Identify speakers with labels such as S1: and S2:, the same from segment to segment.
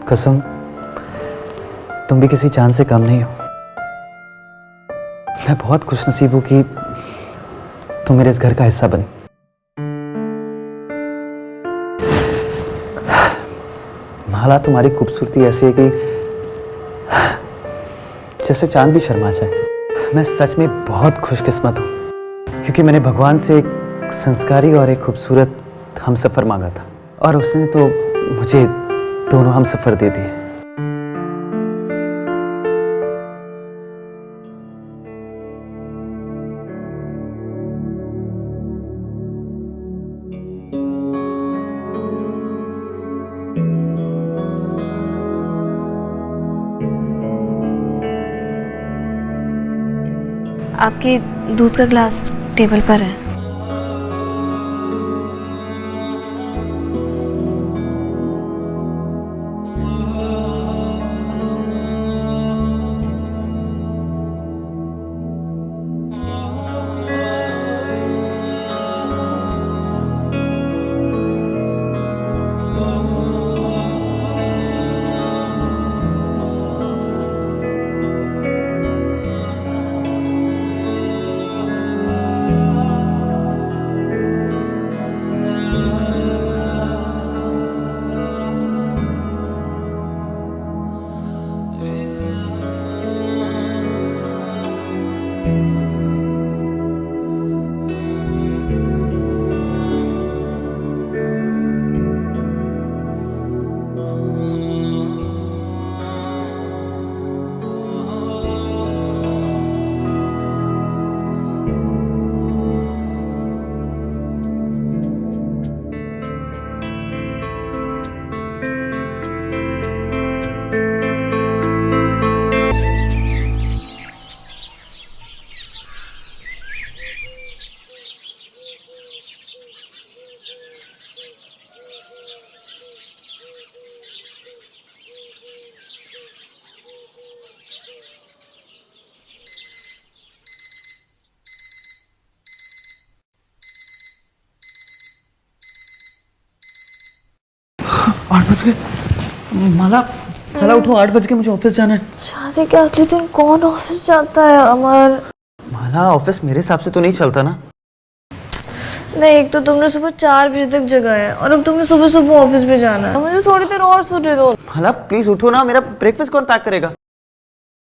S1: कसम, तुम भी किसी चांद से कम नहीं हो। मैं बहुत खुशनसीब हूं कि तुम मेरे इस घर का हिस्सा बनी। माला, तुम्हारी खूबसूरती ऐसी है कि जैसे चांद भी शर्मा जाए। मैं सच में बहुत खुशकिस्मत हूं क्योंकि मैंने भगवान से एक संस्कारी और एक खूबसूरत हमसफर मांगा था और उसने तो मुझे दोनों हमसफर दे दिए।
S2: आपके दूध का ग्लास टेबल पर है।
S1: आठ बज गए। माला, माला उठो, 8 बज गए, मुझे ऑफिस जाना है।
S2: शादी के अगले दिन कौन ऑफिस जाता है अमर?
S1: माला, ऑफिस मेरे हिसाब से तो नहीं चलता ना।
S2: नहीं, एक तो तुमने सुबह 4 बजे तक जगाया और अब तुमने सुबह सुबह ऑफिस में जाना है। मुझे थोड़ी देर और सोने दो।
S1: माला प्लीज उठो ना, मेरा ब्रेकफास्ट कौन पैक करेगा?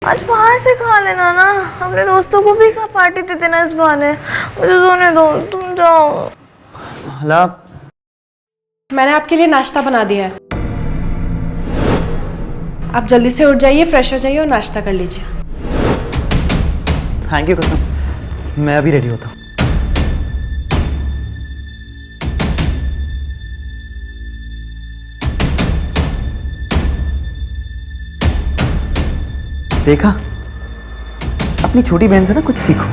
S2: आज बाहर से खा लेना ना, अपने दोस्तों को भी पार्टी दे देना इस बहाने। मुझे सोने दो, तुम जाओ।
S1: माला,
S3: मैंने आपके लिए नाश्ता बना दिया है, आप जल्दी से उठ जाइए, फ्रेश हो जाइए और नाश्ता कर लीजिए।
S1: थैंक यू कसम, मैं अभी रेडी होता हूँ। देखा, अपनी छोटी बहन से ना कुछ सीखो।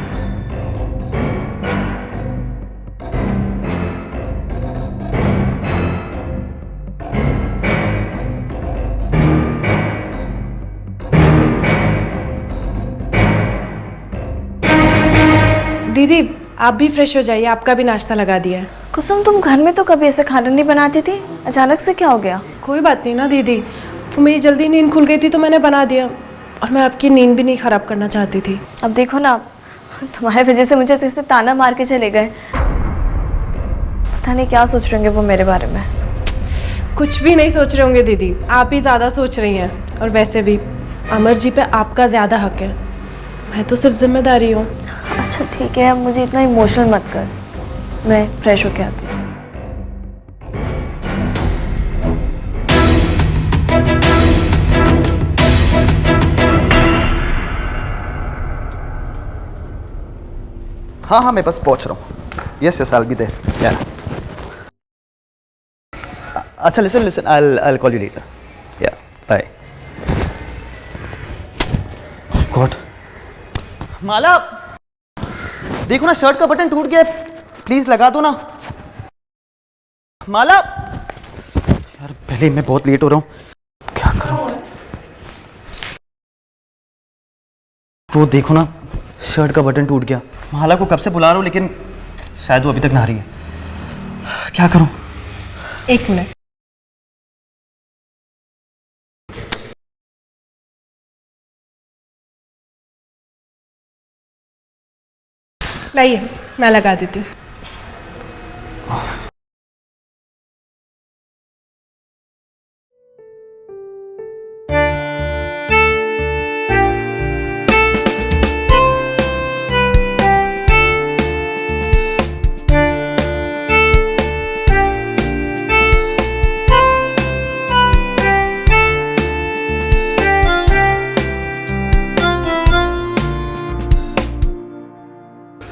S3: दीदी आप भी फ्रेश हो जाइए, आपका भी नाश्ता लगा दिया है।
S2: कुसुम, तुम घर में तो कभी ऐसे खाना नहीं बनाती थी, अचानक से क्या हो गया?
S3: कोई बात नहीं ना दीदी, वो मेरी जल्दी नींद खुल गई थी तो मैंने बना दिया, और मैं आपकी नींद भी नहीं खराब करना चाहती थी।
S2: अब देखो ना, तुम्हारे वजह से मुझे तो ताना मार के चले गए। पता नहीं क्या सोच रहे होंगे वो मेरे बारे में।
S3: कुछ भी नहीं सोच रहे होंगे दीदी, आप ही ज़्यादा सोच रही हैं, और वैसे भी अमर जी पे आपका ज़्यादा हक है, मैं तो सिर्फ जिम्मेदारी हूँ।
S2: अच्छा ठीक है, अब मुझे इतना इमोशनल मत कर, मैं फ्रेश होके आती हूँ।
S4: हाँ हाँ, मैं बस पहुंच रहा हूँ। Yes yes, I will be there. Yeah अच्छा, listen, I call you later. Yeah bye.
S1: God,
S4: Mala, देखो ना, शर्ट का बटन टूट गया है, प्लीज लगा दो ना। माला
S1: यार पहले ही मैं बहुत लेट हो रहा हूँ, क्या करूँ? वो देखो ना, शर्ट का बटन टूट गया। माला को कब से बुला रहा हूँ लेकिन शायद वो अभी तक नहा रही है। क्या करूँ?
S3: एक मिनट। लाइए मैं लगा देती हूँ।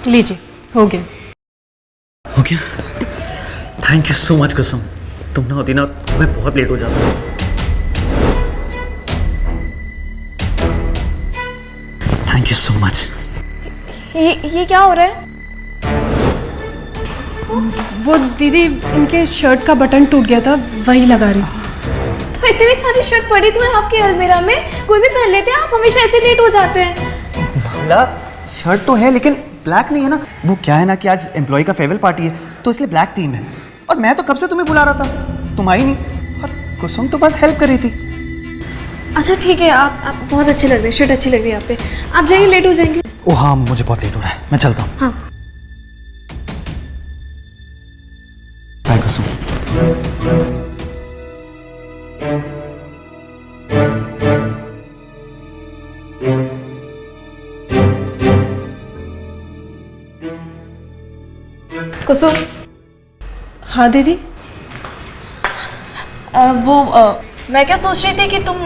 S3: लीजिए, हो गया।
S1: हो गया? थैंक यू सो मच कुसुम, तुम ना होती ना मैं बहुत लेट हो जाता। Thank you so much.
S2: ये क्या हो रहा है?
S3: वो दीदी इनके शर्ट का बटन टूट गया था, वही लगा रही थी।
S2: तो इतनी सारी शर्ट पड़ी तो है आपके अलमीरा में, कोई भी पहन लेते हैं, आप हमेशा ऐसे लेट हो जाते हैं।
S4: माला, शर्ट तो है लेकिन ब्लैक नहीं है ना। वो क्या है ना कि आज एम्प्लॉय का फेयरवेल पार्टी है तो इसलिए ब्लैक थीम है। और मैं तो कब से तुम्हें बुला रहा था, तुम आई नहीं। और कुसुम तो बस हेल्प कर रही थी।
S2: अच्छा ठीक है, आप बहुत अच्छी लग रही है, शर्ट अच्छी लग रही है आप पे। आप जाइए, लेट हो जाएंगे।
S4: ओ हाँ, मुझे बहुत लेट हो रहा है, मैं चलता हूँ।
S2: हाँ।
S4: बाय कुसुम।
S2: कुसुम।
S3: हाँ दीदी।
S2: मैं क्या सोच रही थी कि तुम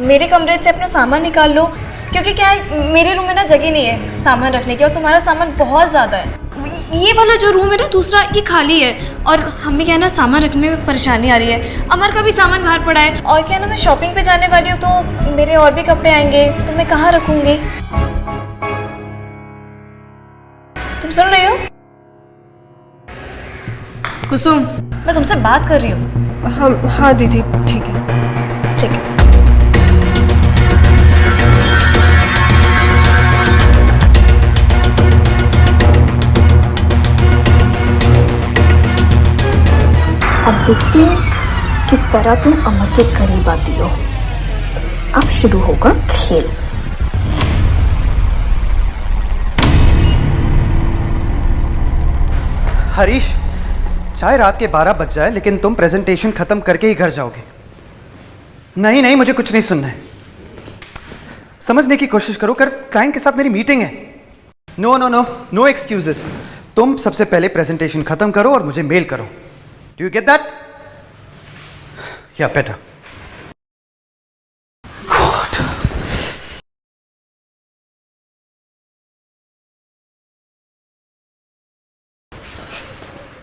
S2: मेरे कमरे से अपना सामान निकाल लो, क्योंकि क्या है मेरे रूम में ना जगह नहीं है सामान रखने की, और तुम्हारा सामान बहुत ज़्यादा है। ये वाला जो रूम है ना दूसरा, ये खाली है, और हमें क्या है ना सामान रखने में परेशानी आ रही है। अमर का भी सामान बाहर पड़ा है, और क्या है ना मैं शॉपिंग पे जाने वाली हूँ तो मेरे और भी कपड़े आएंगे, तो मैं कहाँ रखूँगी? तुम सुन रही हो कुसुम? मैं तुमसे बात कर रही हूँ।
S3: हाँ दीदी, ठीक है।
S2: ठीक है।
S5: अब देखते हैं किस तरह तुम अमर के करीब आती हो। अब शुरू होगा खेल।
S4: हरीश, चाहे रात के 12 बज जाए लेकिन तुम प्रेजेंटेशन खत्म करके ही घर जाओगे। नहीं नहीं, मुझे कुछ नहीं सुनना है। समझने की कोशिश करो, कर क्लाइंट के साथ मेरी मीटिंग है। No no no no excuses. तुम सबसे पहले प्रेजेंटेशन खत्म करो और मुझे मेल करो। Do you get that? या बेटर।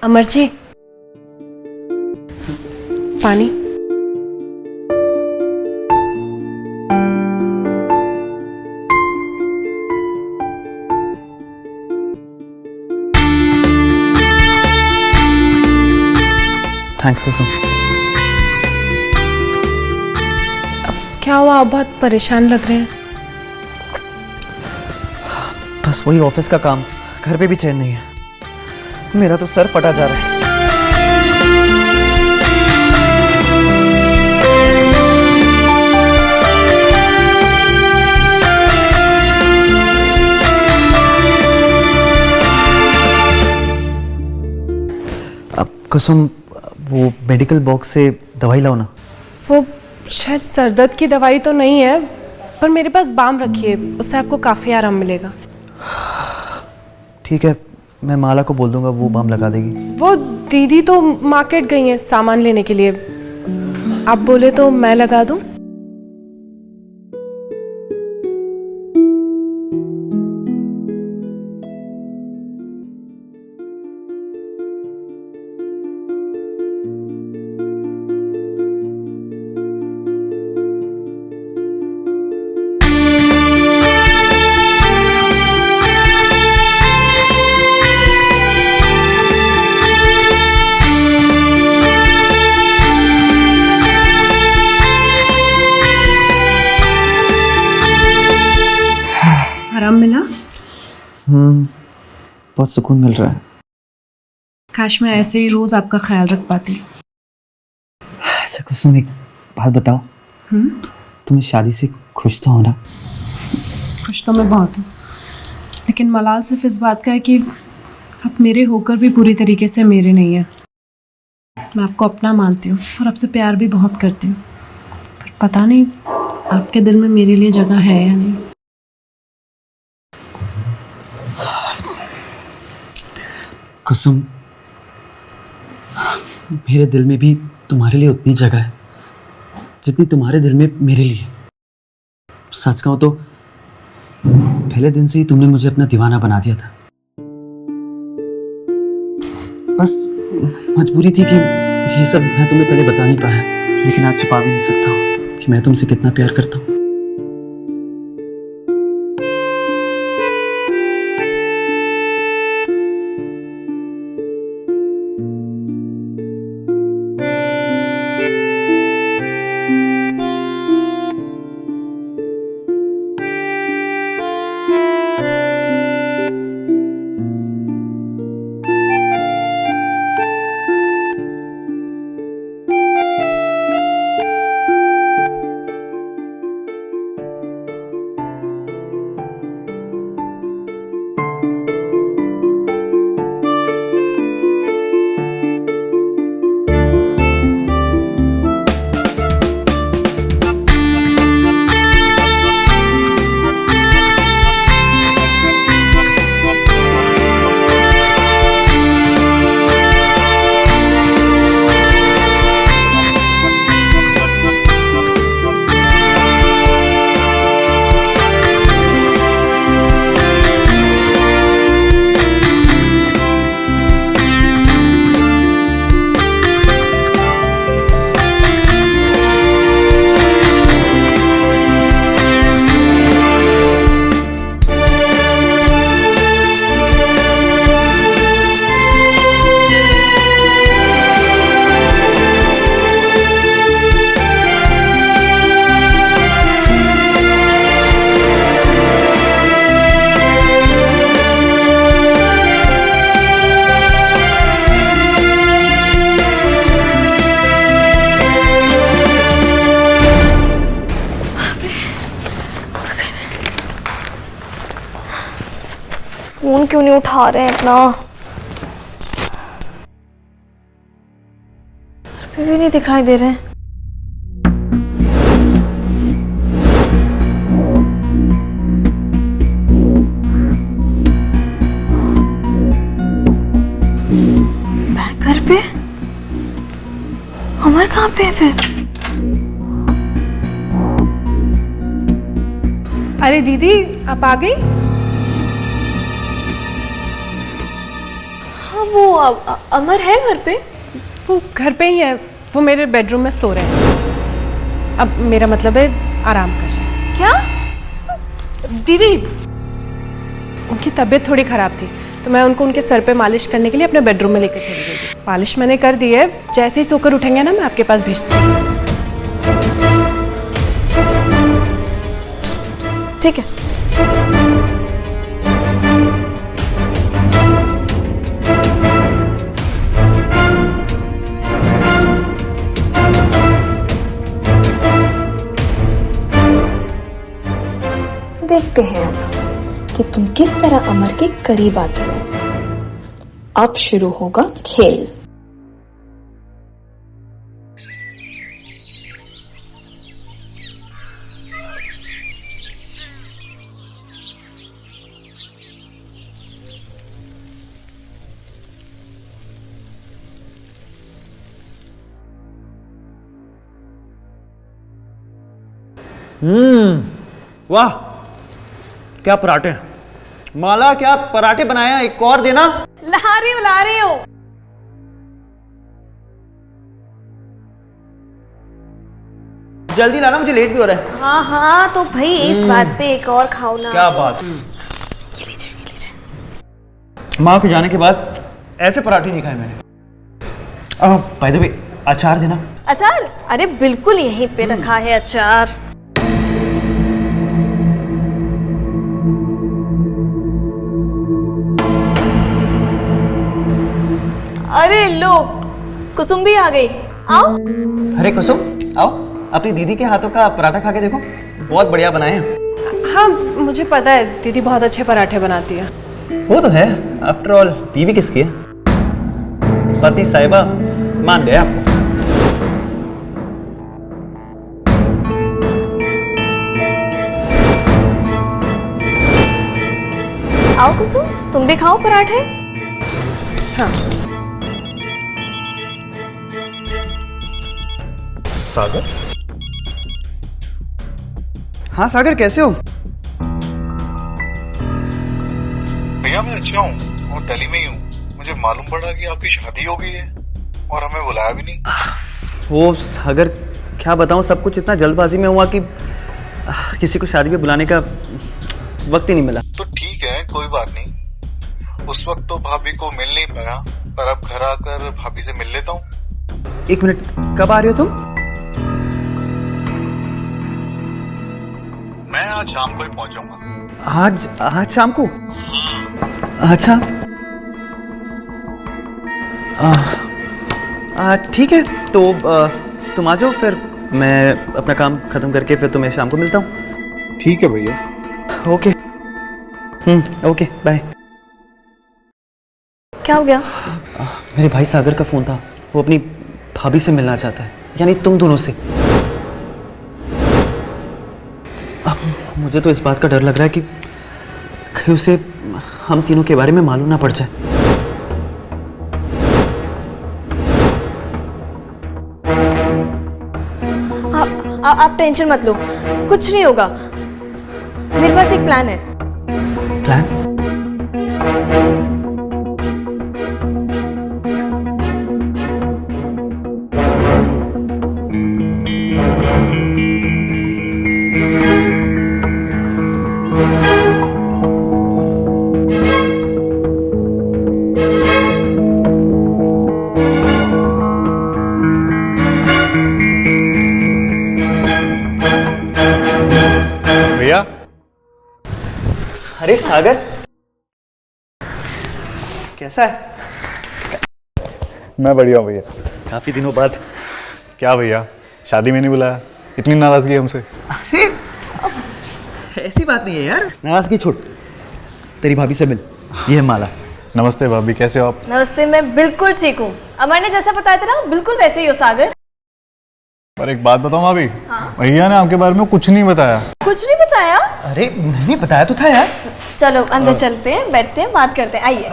S3: अमर जी, पानी।
S1: थैंक्स कुसुम।
S3: क्या हुआ, आप बहुत परेशान लग रहे हैं।
S1: बस वही ऑफिस का काम, घर पे भी चैन नहीं है। मेरा तो सर फटा जा रहा है। अब कुसुम, वो मेडिकल बॉक्स से दवाई लाओ ना।
S3: वो शायद सर दर्द की दवाई तो नहीं है, पर मेरे पास बाम रखी है, उससे आपको काफ़ी आराम मिलेगा।
S1: ठीक है, मैं माला को बोल दूंगा, वो बाम लगा देगी।
S3: वो दीदी तो मार्केट गई हैं सामान लेने के लिए, आप बोले तो मैं लगा दूं। आराम मिला?
S1: बहुत सुकून मिल रहा है।
S3: काश मैं ऐसे ही रोज आपका ख्याल रख पाती।
S1: अच्छा कुसुम, एक बात बताओ, तुम्हें शादी से खुश तो हो ना?
S3: खुश तो मैं बहुत हूँ, लेकिन मलाल सिर्फ इस बात का है कि आप मेरे होकर भी पूरी तरीके से मेरे नहीं हैं। मैं आपको अपना मानती हूँ और आपसे प्यार भी बहुत करती हूँ, पर पता नहीं आपके दिल में मेरे लिए जगह है या नहीं।
S1: कुसुम, मेरे दिल में भी तुम्हारे लिए उतनी जगह है जितनी तुम्हारे दिल में मेरे लिए। सच कहूं तो पहले दिन से ही तुमने मुझे अपना दीवाना बना दिया था। बस मजबूरी थी कि ये सब मैं तुम्हें पहले बता नहीं पाया, लेकिन आज छुपा भी नहीं सकता हूँ कि मैं तुमसे कितना प्यार करता हूँ।
S2: फोन क्यों नहीं उठा रहे हैं अपना? फिर भी नहीं दिखाई दे रहे। मैं घर पे? अमर कहाँ पे है फिर?
S3: अरे दीदी, आप आ गई?
S2: हाँ, वो अमर है घर पे?
S3: वो घर पे ही है, वो मेरे बेडरूम में सो रहे हैं। अब मेरा मतलब है आराम कर रहे हैं।
S2: क्या?
S3: दीदी, उनकी तबीयत थोड़ी ख़राब थी तो मैं उनको उनके सर पे मालिश करने के लिए अपने बेडरूम में लेकर चली गई थी। मालिश मैंने कर दी है, जैसे ही सोकर उठेंगे ना मैं आपके पास भेजती हूँ।
S2: ठीक है।
S5: देखते हैं अब कि तुम किस तरह अमर के करीब आते हो। अब शुरू होगा खेल।
S4: वाह, क्या पराठे हैं। माला, क्या पराठे बनाया, एक और देना।
S2: ला रही हो।
S4: जल्दी लाना, मुझे लेट भी हो रहा है।
S2: हाँ हाँ, तो भाई इस बात पे एक और खाओ ना।
S4: क्या बात।
S2: ये लीजिए।
S4: माँ के जाने के बाद ऐसे पराठे नहीं खाए मैंने। बाय द वे, अचार देना।
S2: अचार? अरे बिल्कुल यहीं पे रखा है अचार। अरे लो, कुसुम भी आ गई। आओ।
S4: अरे कुसुम, आओ, अपनी दीदी के हाथों का पराठा खा के देखो, बहुत बढ़िया बनाए हैं।
S3: हाँ, मुझे पता है दीदी बहुत अच्छे पराठे बनाती है।
S1: वो तो है, आफ्टर ऑल बीवी किसकी है? पति साहिबा मान गए आपको।
S2: आओ कुसुम, तुम भी खाओ पराठे।
S3: हाँ।
S4: सागर? हाँ सागर, कैसे हो?
S6: भैया मैं अच्छा हूँ और दिल्ली में ही हूँ। मुझे मालूम पड़ा कि आपकी शादी हो गई है और हमें बुलाया भी नहीं।
S1: वो सागर, क्या बताऊं, सब कुछ इतना जल्दबाजी में हुआ कि किसी को शादी में बुलाने का वक्त ही नहीं मिला।
S6: तो ठीक है, कोई बात नहीं। उस वक्त तो भाभी को मिल नहीं पाया, पर अब घर आकर भाभी से मिल लेता हूँ।
S1: एक मिनट, कब आ रहे हो तुम?
S6: मैं आज शाम को ही पहुंच जाऊंगा।
S1: आज शाम को? अच्छा, ठीक है, तो तुम आ जाओ, फिर मैं अपना काम खत्म करके फिर तुम्हें शाम को मिलता हूँ।
S6: ठीक है भैया।
S1: ओके। Okay, bye.
S2: क्या हो गया?
S1: मेरे भाई सागर का फोन था, वो अपनी भाभी से मिलना चाहता है, यानी तुम दोनों से। अब मुझे तो इस बात का डर लग रहा है कि कहीं उसे हम तीनों के बारे में मालूम ना पड़ जाए।
S2: आप टेंशन मत लो, कुछ नहीं होगा। मेरे पास एक प्लान है।
S1: प्लान?
S6: भैया।
S1: अरे सागर, कैसा है?
S6: मैं बढ़िया हूँ भैया।
S1: काफी दिनों बाद।
S6: क्या भैया, शादी में नहीं बुलाया? इतनी नाराजगी हमसे?
S1: अरे ऐसी बात नहीं है यार, नाराजगी छोड़, तेरी भाभी से मिल, ये है माला।
S6: नमस्ते भाभी, कैसे हो आप?
S2: नमस्ते, मैं बिल्कुल ठीक हूँ। अमर ने जैसा बताया था ना, बिल्कुल वैसे ही हो सागर।
S6: पर एक बात बताऊं भाभी, भैया ने आपके बारे में कुछ नहीं बताया।
S2: कुछ नहीं बताया?
S1: अरे नहीं बताया तो था यार।
S2: चलो अंदर चलते हैं, बैठते हैं, बात करते हैं, आइए।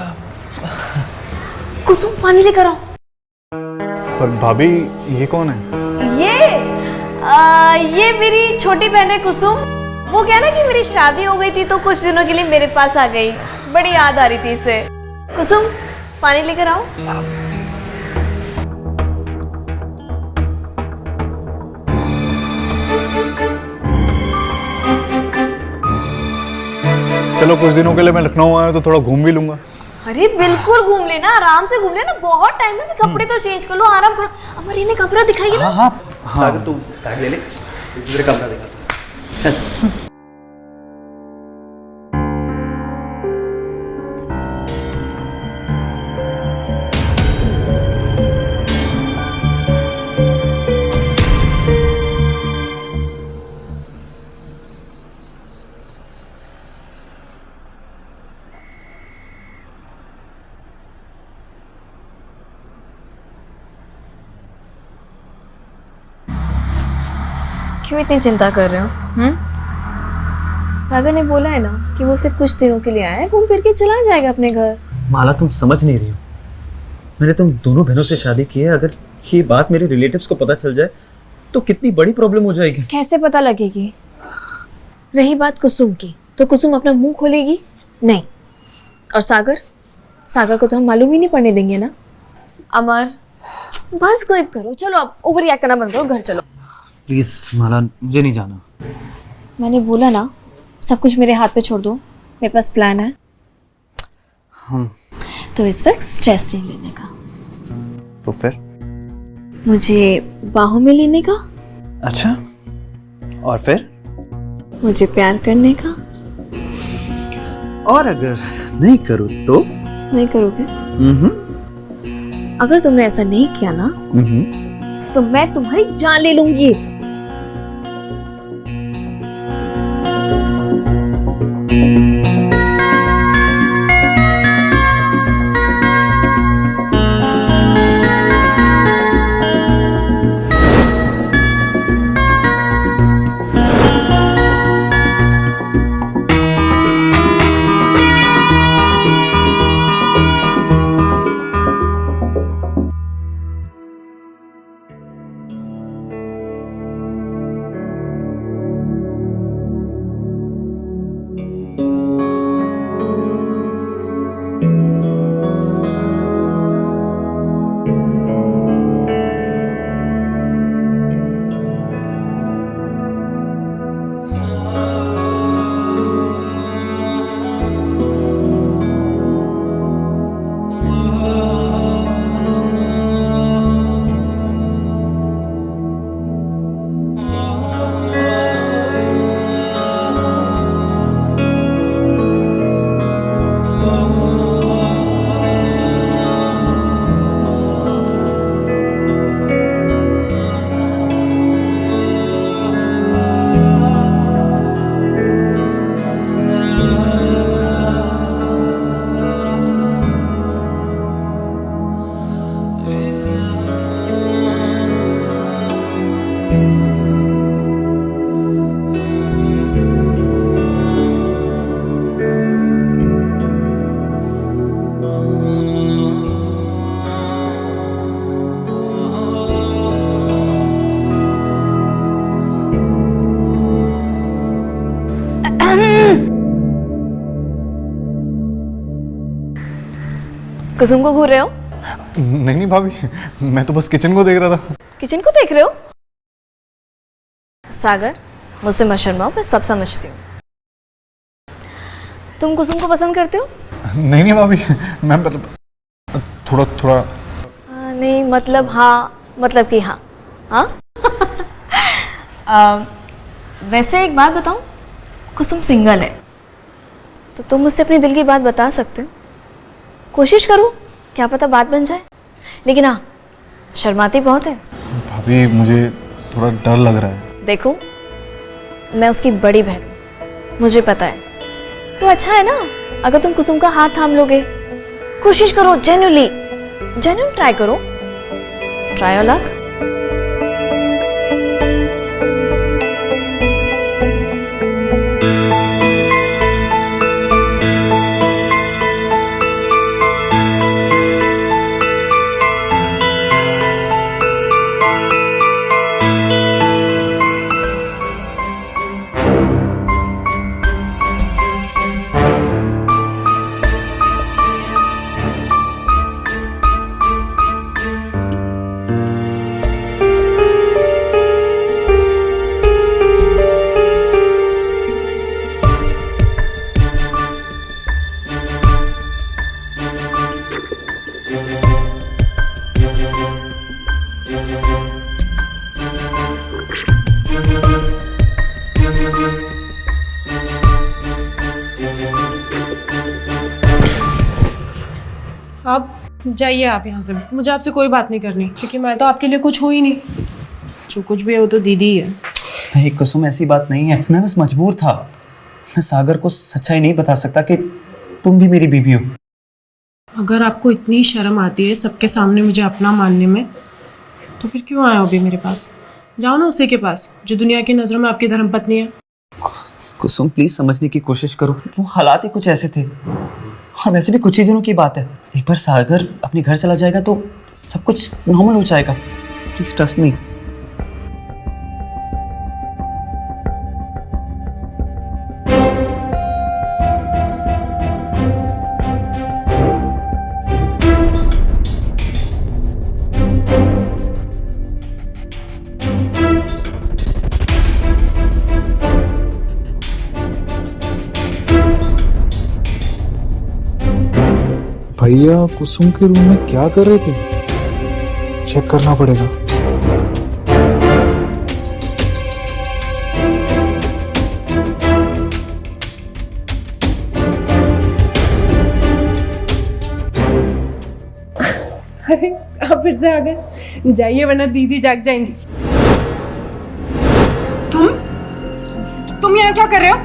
S2: कुसुम, पानी लेकर आओ।
S6: पर भाभी, ये कौन है?
S2: ये मेरी छोटी बहन है कुसुम। वो क्या ना कि मेरी शादी हो गई थी तो कुछ दिनों के लिए मेरे पास आ गई। बड़ी याद आ रही थी इसे। कुसुम, पानी लेकर आओ।
S6: चलो कुछ दिनों के लिए मैं लखनऊ आया तो थोड़ा घूम भी लूंगा।
S2: अरे बिल्कुल घूम लेना, आराम से घूम लेना, बहुत टाइम है। कपड़े तो चेंज कर लो, आराम करो। अमर इन्हें कपड़ा दिखाइए ना।
S1: हाँ सागर, तू कार्ड ले ले, दूसरे कमरा देखा। चल।
S2: क्यों इतनी चिंता कर रहे हो? सागर ने बोला है ना कि वो सिर्फ कुछ दिनों के लिए आया है, घूम फिर के चला जाएगा अपने घर।
S1: माला, तुम समझ नहीं रही हो, मैंने तुम दोनों बहनों से शादी की है। अगर ये बात मेरे रिलेटिव्स को पता चल जाए तो कितनी बड़ी प्रॉब्लम हो जाएगी।
S2: कैसे पता लगेगी? रही बात कुसुम की, तो कुसुम अपना मुंह खोलेगी नहीं। और सागर को तो हम मालूम ही नहीं पड़ने देंगे ना। अमर, बस कोई करो, चलो अब ओवर रिएक्ट करना बंद करो, घर चलो।
S1: प्लीज माला, मुझे नहीं जाना।
S2: मैंने बोला ना, सब कुछ मेरे हाथ पे छोड़ दो, मेरे पास प्लान है। तो इस वक्त स्ट्रेस नहीं लेने का।
S1: तो फिर?
S2: मुझे बाहों में लेने का।
S1: अच्छा, और फिर?
S2: मुझे प्यार करने का।
S1: और अगर नहीं करूँ तो?
S2: नहीं करोगे? अगर तुमने ऐसा नहीं किया ना, तो मैं तुम्हारी जान ले लूंगी। कुसुम को घूर रहे हो?
S6: नहीं नहीं भाभी, मैं तो बस किचन को देख रहा था।
S2: किचन को देख रहे हो? सागर, मुझसे मत शर्माओ, मैं सब समझती हूँ। तुम कुसुम को पसंद करते हो?
S6: नहीं नहीं भाभी, मैं मतलब थोड़ा थोड़ा।
S2: नहीं मतलब हाँ, मतलब कि हाँ। हाँ? वैसे एक बात बताऊँ, कुसुम सिंगल है, तो तुम मुझसे अपनी दिल की बात बता सकते हो। कोशिश करो, क्या पता बात बन जाए। लेकिन हाँ, शर्माती बहुत है।
S6: भाभी मुझे थोड़ा डर लग रहा है।
S2: देखो, मैं उसकी बड़ी बहन हूँ, मुझे पता है। तो अच्छा है ना अगर तुम कुसुम का हाथ थाम लोगे। कोशिश करो, जेन्युइन ट्राई करो। Try your luck.
S3: आप जाइए, आप यहाँ से। मुझे आपसे कोई बात नहीं करनी, क्योंकि मैं तो आपके लिए कुछ हूँ ही नहीं। जो कुछ भी है वो तो दीदी ही है।
S1: नहीं कुसुम, ऐसी बात नहीं है। मैं बस मजबूर था। मैं सागर को सच्चाई नहीं बता सकता कि तुम भी मेरी बीवी हो।
S3: अगर आपको इतनी शर्म आती है सबके सामने मुझे अपना मानने में, तो फिर क्यों आए हो अभी मेरे पास? जाओ ना उसी के पास जो दुनिया की नज़रों में आपकी धर्मपत्नी है।
S1: कुसुम प्लीज समझने की कोशिश करो। वो हालात ही कुछ ऐसे थे, और वैसे भी कुछ ही दिनों की बात है। एक बार सागर अपने घर चला जाएगा तो सब कुछ नॉर्मल हो जाएगा। Please trust me.
S7: भैया कुसुम के रूम में क्या कर रहे थे? चेक करना पड़ेगा।
S3: अरे आप फिर से आ गए। जाइए वरना दीदी जाग जाएंगी। तुम यहाँ क्या कर रहे हो?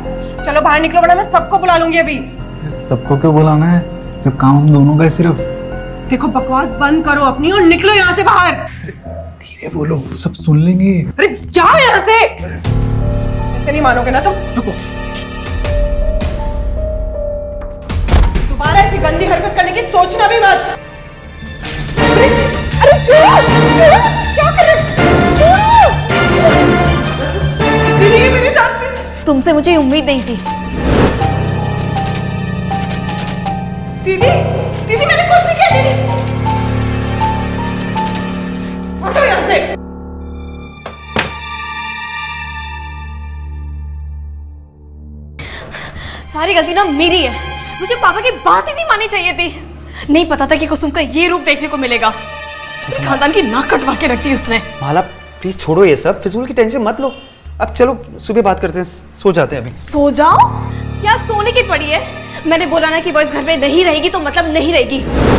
S3: चलो बाहर निकलो वरना मैं सबको बुला लूंगी अभी।
S7: सबको क्यों बुलाना है जब काम हम दोनों का है सिर्फ।
S3: देखो बकवास बंद करो अपनी और निकलो यहाँ से बाहर।
S7: धीरे बोलो, सब सुन लेंगे।
S3: अरे जाओ यहाँ से। ऐसे नहीं मानोगे ना तुम। रुको, दोबारा ऐसी गंदी हरकत करने की सोचना भी मत। अरे छोड़ो, क्या कर रहे हो? दीदी ये मेरे साथ।
S2: तुमसे मुझे उम्मीद नहीं थी।
S3: दीदी दीदी मैंने कुछ नहीं किया। दीदी हटो यहाँ से।
S2: सारी गलती ना मेरी है। मुझे पापा की बात ही नहीं माननी चाहिए थी। नहीं पता था कि कुसुम का ये रूप देखने को मिलेगा। पूरे खानदान की नाक कटवा के रखती उसने।
S4: माला प्लीज छोड़ो ये सब, फिजूल की टेंशन मत लो। अब चलो सुबह बात करते हैं, सो जाते हैं अभी।
S2: सो जाओ? क्या सोने की पड़ी है? मैंने बोला ना कि वो इस घर में नहीं रहेगी तो मतलब नहीं रहेगी।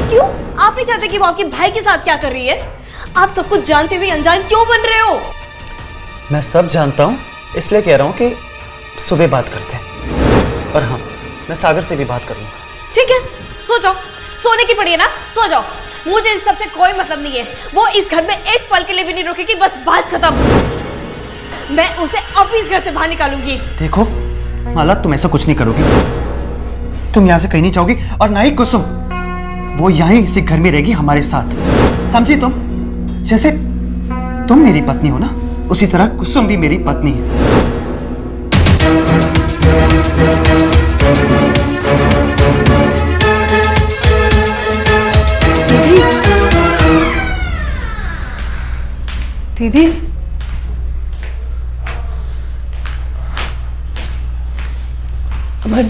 S2: क्यों? आप नहीं चाहते कि वो आपके भाई के साथ क्या कर रही है? आप सब कुछ जानते हुए अनजान क्यों बन रहे हो?
S4: मैं सब जानता हूँ, इसलिए कह रहा हूँ कि सुबह बात करते हैं। और हाँ, मैं सागर से भी बात करूँगा।
S2: ठीक है, सो जाओ। सोने की पड़ी है ना, सो जाओ। मुझे इस सबसे कोई मतलब नहीं है। वो इस घर में एक पल के लिए भी नहीं रुकेगी, बस बात खत्म। मैं उसे अभी इस घर से बाहर निकालूंगी।
S4: देखो माला, तुम ऐसा कुछ नहीं करोगी। तुम यहाँ से कहीं नहीं जाओगी और ना ही कुसुम। वो यहीं इसी घर में रहेगी हमारे साथ, समझी तुम? जैसे तुम मेरी पत्नी हो ना, उसी तरह कुसुम भी मेरी पत्नी है।
S3: दीदी अमर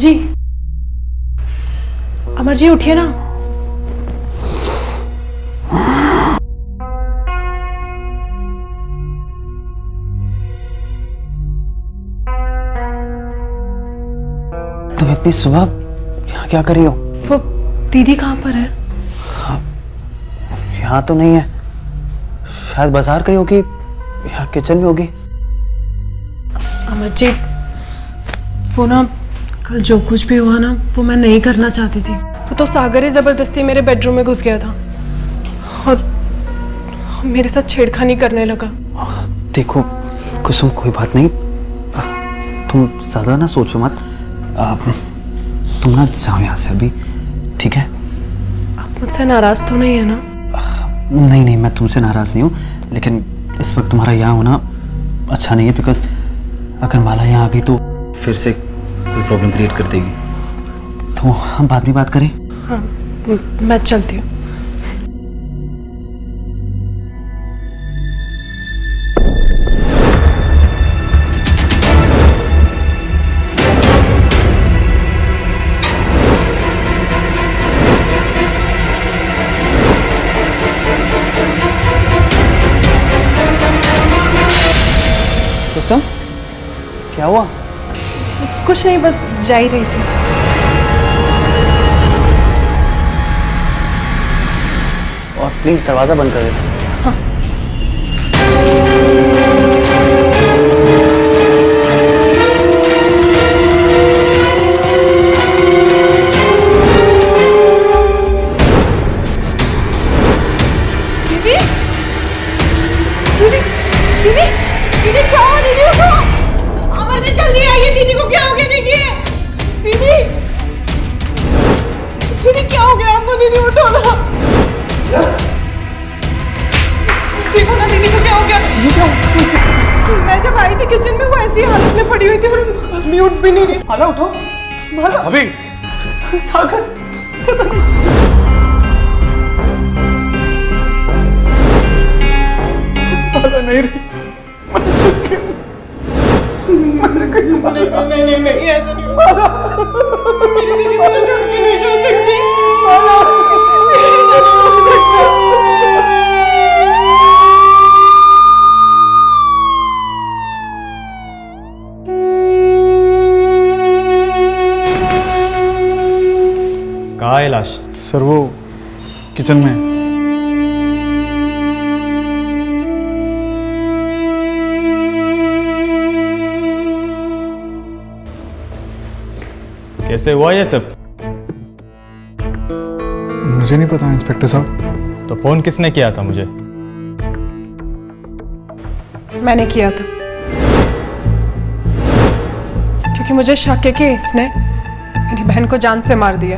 S3: जी उठिए ना।
S1: तुम इतनी सुबह यहाँ क्या कर रही हो?
S3: वो दीदी कहाँ पर है?
S1: यहाँ तो नहीं है, शायद बाजार गई होगी या किचन में होगी।
S3: अमरजीत, वो ना कल जो कुछ भी हुआ ना वो मैं नहीं करना चाहती थी। वो तो सागर ही जबरदस्ती मेरे बेडरूम में घुस गया था और मेरे साथ छेड़खानी करने लगा।
S1: देखो कुसुम, कोई बात नहीं, तुम ज़्यादा ना सोचो मत। तुम ना जाओ यहाँ से अभी, ठीक है?
S3: आप मुझसे नाराज तो नहीं है ना?
S1: नहीं नहीं, मैं तुमसे नाराज़ नहीं हूँ, लेकिन इस वक्त तुम्हारा यहाँ होना अच्छा नहीं है, बिकॉज अगर माला यहाँ आ गई तो फिर से कोई प्रॉब्लम क्रिएट कर देगी। तो हम बाद में बात करें।
S3: हाँ, मैं चलती हूँ।
S1: कुसुम, क्या हुआ?
S3: कुछ नहीं, बस जा ही रही थी।
S1: और प्लीज दरवाजा बंद कर देते।
S3: दीदी दीदी दीदी दीदी क्या हुआ? दीदी उठो। अमर जी जल्दी आइए, दीदी को क्या हो गया? देखिए दीदी, दीदी क्या हो गया आपको? दीदी उठो ना। देखो ना दीदी को क्या हो गया? मैं जब आई थी किचन में वो ऐसी हालत में पड़ी हुई थी और अभी उठ भी नहीं रही।
S4: माला उठो, माला।
S6: अभी
S4: सागर, माला नहीं रही।
S3: नहीं ऐसा नहीं होगा। मेरी दीदी मुझे छोड़ के नहीं जा सकती। माला, ऐसा नहीं हो सकता।
S8: कहाँ है लाश?
S7: सर वो किचन में है।
S8: कैसे हुआ ये सब?
S7: मुझे नहीं पता इंस्पेक्टर साहब।
S8: तो फोन किसने किया था मुझे?
S3: मैंने किया था, क्योंकि मुझे शक है कि इसने मेरी बहन को जान से मार दिया।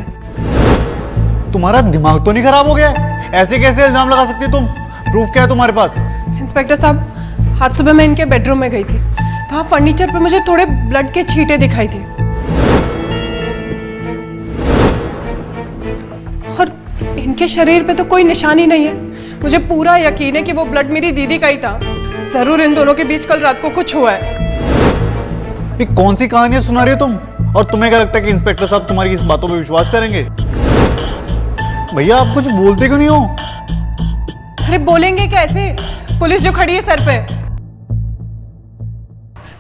S9: तुम्हारा दिमाग तो नहीं खराब हो गया? ऐसे कैसे इल्जाम लगा सकती तुम? प्रूफ क्या है तुम्हारे पास?
S3: इंस्पेक्टर साहब, आज सुबह मैं इनके बेडरूम में गई थी। वहां फर्नीचर पे मुझे थोड़े ब्लड के छींटे दिखाई थे, और इनके शरीर पे तो कोई निशानी नहीं है। मुझे पूरा यकीन है कि वो ब्लड मेरी दीदी का ही था। जरूर इन दोनों के बीच कल रात को कुछ हुआ है।
S9: ये कौन सी कहानियां सुना रही हो तुम? और तुम्हें क्या लगता है कि इंस्पेक्टर साहब तुम्हारी इस बातों पे विश्वास करेंगे? भैया आप कुछ बोलते क्यों नहीं हो?
S3: अरे बोलेंगे कैसे? पुलिस जो खड़ी है सर पे।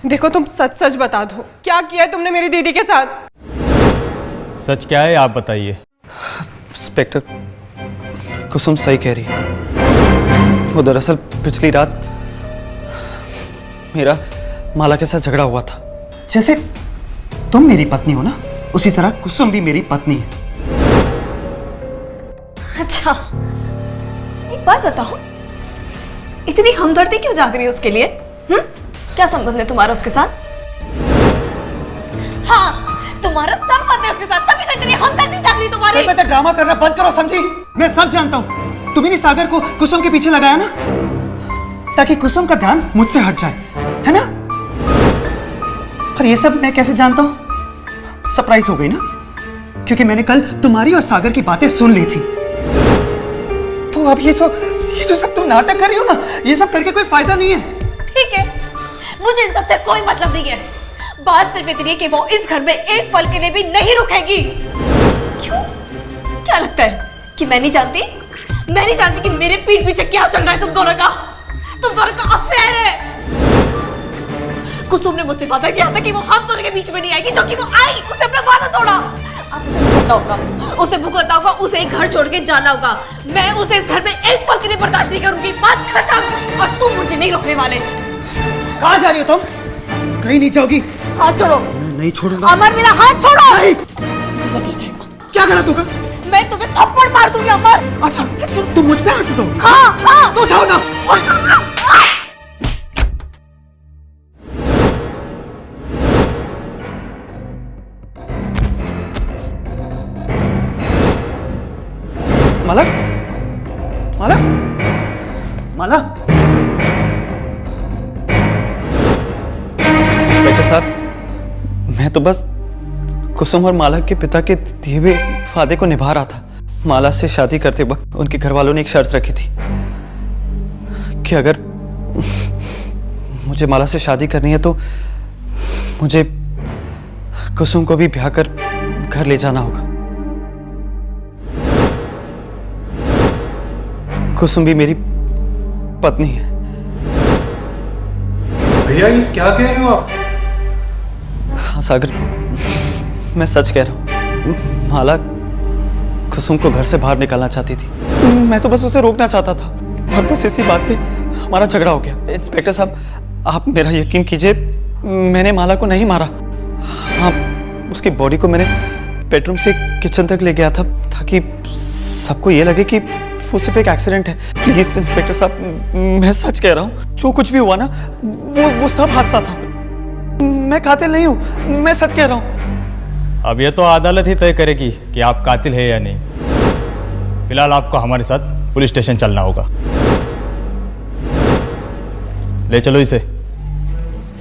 S3: देखो तुम सच सच बता दो, क्या किया है तुमने मेरी दीदी के साथ?
S8: सच क्या है आप बताइए।
S4: इंस्पेक्टर, कुसुम सही कह रही है। वो दरअसल पिछली रात मेरा माला के साथ झगड़ा हुआ था। जैसे तुम मेरी पत्नी हो ना, उसी तरह कुसुम भी मेरी पत्नी है।
S2: अच्छा, एक बात बताओ, इतनी हमदर्दी क्यों जाग रही है उसके लिए? क्या संबंध है तुम्हारा उसके साथ? हाँ, तुम्हारा संबंध है उसके साथ, तभी तो इतनी हमदर्दी जाग रही तुम्हारी।
S4: बेटा ड्रामा करना बंद करो, समझी? मैं सब जानता हूँ। तुम्ही ने सागर को कुसुम के पीछे लगाया ना, ताकि कुसुम का ध्यान मुझसे हट जाए, है ना? पर ये सब मैं कैसे जानता हूँ? सरप्राइज हो गई ना, क्योंकि मैंने कल तुम्हारी और सागर की बातें सुन ली थी। तो अब ये जो सब तुम नाटक कर रही हो ना, ये सब करके कोई फायदा नहीं है।
S2: ठीक है, मुझे इन सबसे कोई मतलब नहीं है। बात सिर्फ इतनी है कि वो इस घर में एक पल के लिए भी नहीं रुकेगी। क्यों? क्या लगता है कि मैं नहीं जानती? मैं नहीं जानती कि मेरे पीठ पीछे क्या चल रहा है तुम दोनों का? तुम दोनों का अफेयर है। कुसुम ने मुझसे वादा किया था कि वो हम दोनों के बीच में नहीं आएगी, जो कि वो आई। उसने अपना वादा तोड़ा। अब उसे भुगतना होगा, उसे एक घर छोड़ के जाना होगा। मैं उसे इस घर में एक पल के लिए बर्दाश्त नहीं करूंगी। बात खत्म। और तुम मुझे नहीं रोकने वाले।
S4: कहाँ जा रही हो तुम? कहीं नहीं जाओगी।
S2: हाथ छोड़ो।
S4: मैं नहीं छोड़ूंगा।
S2: अमर, मेरा हाथ छोड़ो।
S4: नहीं। क्या गलत होगा?
S2: मैं तुम्हें थप्पड़ मार दूंगी अमर।
S4: अच्छा, तुम मुझ पे हाथ उठाओ?
S2: हाँ हाँ,
S4: तो उठाओ ना। माला, माला, माला। इंस्पेक्टर साहब, मैं तो बस कुसुम और माला के पिता के दिए हुए वादे को निभा रहा था। माला से शादी करते वक्त उनके घर वालों ने एक शर्त रखी थी कि अगर मुझे माला से शादी करनी है तो मुझे कुसुम को भी ब्याह कर घर ले जाना होगा। कुसुम भी मेरी पत्नी है।
S9: भैया ये क्या कह रहे हो आप?
S4: हाँ सागर, मैं सच कह रहा हूँ। माला कुसुम को घर से बाहर निकालना चाहती थी। मैं तो बस उसे रोकना चाहता था, और बस इसी बात पे हमारा झगड़ा हो गया। इंस्पेक्टर साहब, आप मेरा यकीन कीजिए, मैंने माला को नहीं मारा। हाँ, उसकी बॉडी को मैंने बेडरूम से किचन तक ले गया था, ताकि सबको ये लगे कि वो सिर्फ एक एक्सीडेंट है। प्लीज इंस्पेक्टर साहब, मैं सच कह रहा हूँ। जो कुछ भी हुआ ना, वो सब हादसा था। मैं कातिल नहीं हूँ, मैं सच कह रहा हूँ।
S8: अब ये तो अदालत ही तय करेगी कि आप कातिल है या नहीं। फिलहाल आपको हमारे साथ पुलिस स्टेशन चलना होगा। ले चलो इसे।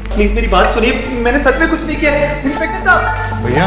S4: प्लीज मेरी बात सुनिए, मैंने सच में कुछ नहीं किया। इंस्पेक्टर साहब।
S9: भैया